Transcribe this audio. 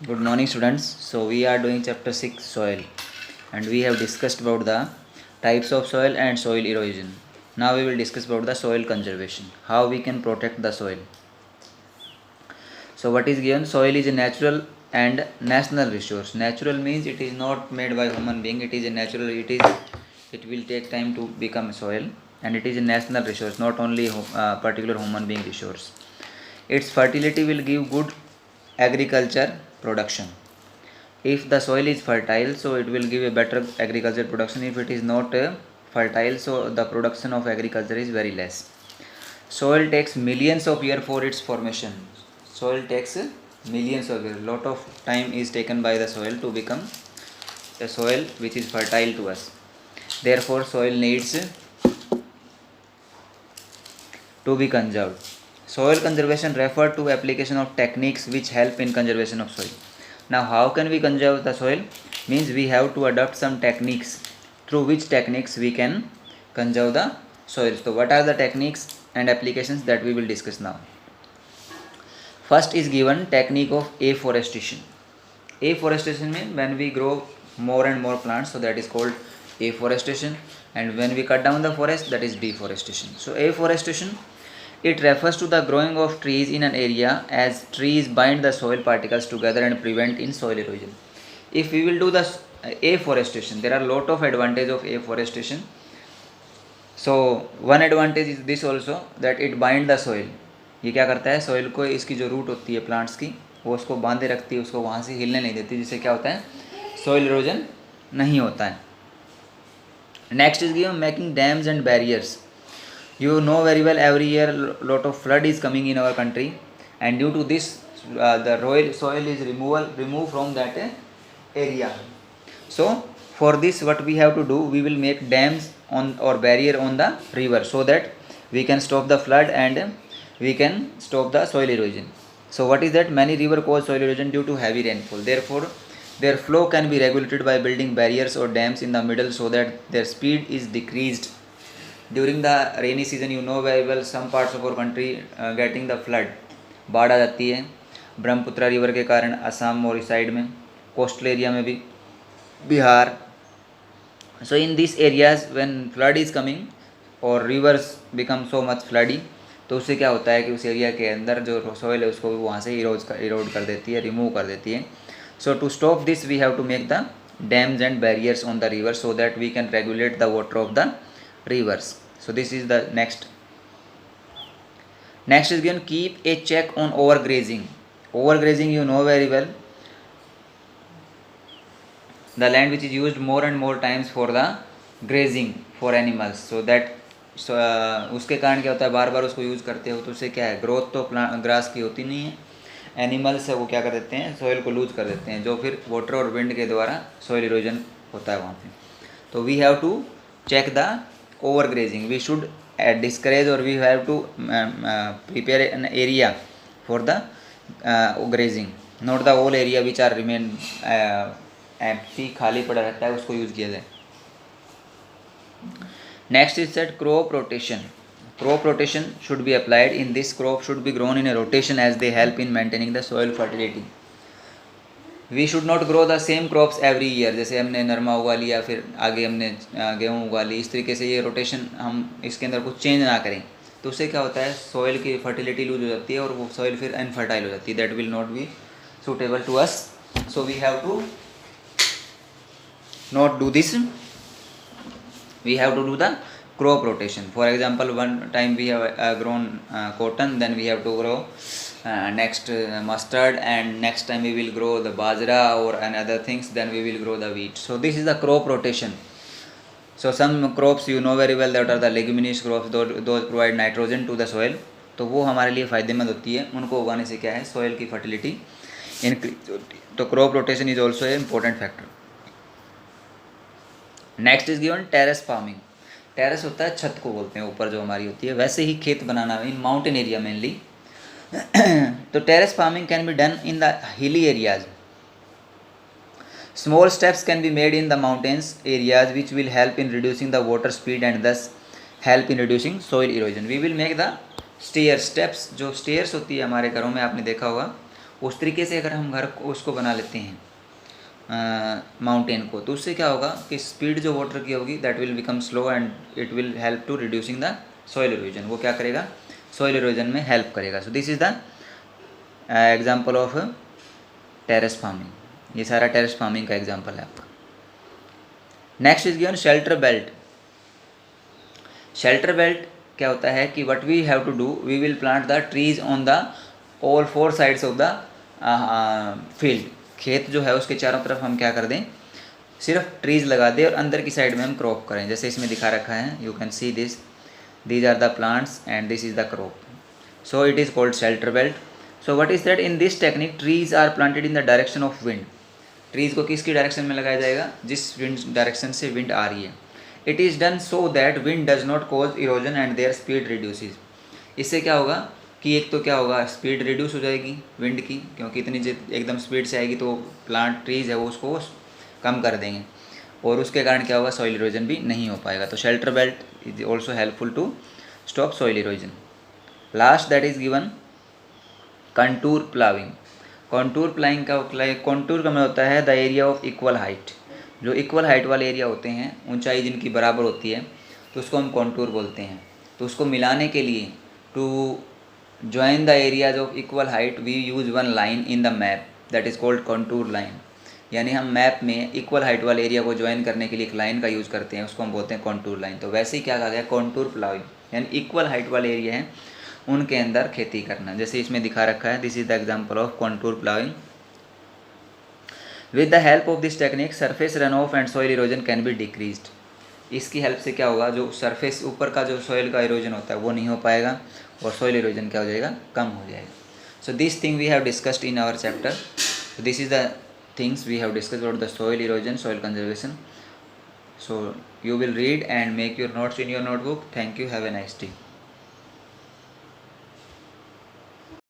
Good morning, students. So we are doing chapter 6 soil, and we have discussed about the types of soil and soil erosion. Now we will discuss about the soil conservation, how we can protect the soil. So what is given? Soil is a natural and national resource. Natural means it is not made by human being. It is a natural. It will take time to become soil, and it is a national resource, not only particular human being resource. Its fertility will give good agriculture production. If the soil is fertile, so it will give a better agriculture production. If it is not fertile, so the production of agriculture is very less. Soil takes millions of years for its formation. Soil takes millions of years. Lot of time is taken by the soil to become a soil which is fertile to us. Therefore soil needs to be conserved. Soil conservation refer to application of techniques which help in conservation of soil. Now how can we conserve the soil? Means we have to adopt some techniques through which techniques we can conserve the soil. So what are the techniques and applications that we will discuss now? First is given technique of afforestation. Afforestation means when we grow more and more plants, so that is called afforestation, and when we cut down the forest, that is deforestation. So afforestation, it refers to the growing of trees in an area as trees bind the soil particles together and prevent in soil erosion. If we will do the afforestation, there are a lot of advantage of afforestation. So one advantage is this also, that it bind the soil. ये क्या करता है, soil को इसकी जो root होती है plants की, वो उसको बांधे रखती है, उसको वहाँ से हिलने नहीं देती, जिससे क्या होता है, सोइल इरोजन नहीं होता है. Next is given making dams and barriers. You know very well, every year lot of flood is coming in our country, and due to this the soil is removed from that area. So for this what we have to do, we will make dams on or barrier on the river, so that we can stop the flood and we can stop the soil erosion. So what is that? Many river cause soil erosion due to heavy rainfall. Therefore their flow can be regulated by building barriers or dams in the middle, so that their speed is decreased. During the rainy season, you know very well, some parts of our country getting the flood, बाढ़ आ जाती है Brahmaputra river के कारण, असम और इस side में, coastal area में भी, Bihar. So in these areas when flood is coming or rivers become so much floody, तो उससे क्या होता है कि उस एरिया के अंदर जो सोइल है उसको वहाँ से इरोड कर देती है, रिमूव कर देती है. So to stop this we have to make the dams and barriers on the river, so that we can regulate the water of the rivers. So this is the next is given keep a check on overgrazing. Overgrazing, you know very well, the land which is used more and more times for the grazing for animals. So that उसके कारण क्या होता है, बार बार उसको use करते हो तो उससे क्या है, ग्रोथ तो ग्रास की होती नहीं है, एनिमल्स है वो क्या कर देते हैं, सोइल को लूज कर देते हैं, जो फिर वाटर और विंड के द्वारा सोइल इरोजन होता है वहाँ पे. तो we have to check the overgrazing. We should discourage, or we have to prepare an area for the grazing, not the whole area which are remain empty, खाली पड़ा रहता है, उसको यूज़ किया जाए. Next is that crop rotation. Crop rotation should be applied. In this, crop should be grown in a rotation as they help in maintaining the soil fertility. We should not grow the same crops every year. जैसे हमने नरमा उगा लिया, फिर आगे हमने गेहूँ उगा ली, इस तरीके से ये रोटेशन हम इसके अंदर कुछ चेंज ना करें, तो उससे क्या होता है, सॉइल की फर्टिलिटी लूज हो जाती है और वो सॉइल फिर अनफर्टाइल हो जाती है. That will not be suitable to us. So we have to not do this. We have to do the crop rotation. For example, one time we have grown cotton, then we have to grow next mustard, and next time we will grow the bajra or another things, then we will grow the wheat. So this is the crop rotation. So some crops you know very well, that are the leguminous crops, those provide nitrogen to the soil. तो वो हमारे लिए फ़ायदेमंद होती है, उनको उगाने से क्या है, सोइल की फर्टिलिटी इंक्रीज होती है. तो crop rotation is also a important factor. Next is given terrace farming. Terrace होता है छत को बोलते हैं, ऊपर जो हमारी होती है, वैसे ही खेत बनाना इन माउंटेन एरिया मेनली. तो terrace farming can be done in the hilly areas. Small steps can be made in the mountains areas which will help in reducing the water speed and thus help in reducing soil erosion. We will make the stair steps. जो stairs होती है हमारे घरों में, आपने देखा होगा, उस तरीके से अगर हम घर को उसको बना लेते हैं माउंटेन को, तो उससे क्या होगा कि स्पीड जो वाटर की होगी that will become slow and it will help to reducing the soil erosion. वो क्या करेगा, सॉइल इरोजन में हेल्प करेगा। So this is the example of terrace farming. ये सारा टेरेस फार्मिंग का एग्जाम्पल है आपका। Next is given shelter belt. Shelter belt क्या होता है कि what we have to do, we will plant the trees on the all 4 sides of the field. खेत जो है उसके चारों तरफ हम क्या कर दें, सिर्फ ट्रीज लगा दें और अंदर की साइड में हम क्रॉप करें। जैसे इसमें दिखा रखा है, you can see this, these are the plants and this is the crop. So it is called shelter belt. So what is that, in this technique trees are planted in the direction of wind. Trees को किसकी direction में लगाया जाएगा, जिस wind direction से wind आ रही है। It is done so that wind does not cause erosion and their speed reduces. इससे क्या होगा कि एक तो क्या होगा, स्पीड रिड्यूस हो जाएगी विंड की, क्योंकि इतनी एकदम स्पीड से आएगी तो प्लांट ट्रीज है वो उसको कम कर देंगे, और उसके कारण क्या होगा, सॉइल इरोजन भी नहीं हो पाएगा। तो shelter belt is also helpful to stop soil erosion. Last that is given contour ploughing. Contour ploughing का कंटूर का मतलब होता है the area of equal height. जो इक्वल हाइट वाले एरिया होते हैं, ऊंचाई जिनकी बराबर होती है, तो उसको हम कंटूर बोलते हैं। तो उसको मिलाने के लिए, to join the areas of equal height, we use one line in the map that is called contour line. यानी हम मैप में इक्वल हाइट वाले एरिया को ज्वाइन करने के लिए एक लाइन का यूज़ करते हैं, उसको हम बोलते हैं कंटूर लाइन। तो वैसे ही क्या कहा गया, कंटूर प्लाविंग, यानी इक्वल हाइट वाले एरिया हैं उनके अंदर खेती करना। जैसे इसमें दिखा रखा है, this is the example of contour ploughing. With the help of this technique surface run of and soil erosion can be decreased. इसकी हेल्प से क्या होगा, जो सरफेस ऊपर का जो सॉइल का इरोजन होता है वो नहीं हो पाएगा, और सॉइल इरोजन क्या हो जाएगा, कम हो जाएगा। So this thing we have discussed in our chapter. So this is the things we have discussed about the soil erosion, soil conservation. So you will read and make your notes in your notebook. Thank you. Have a nice day.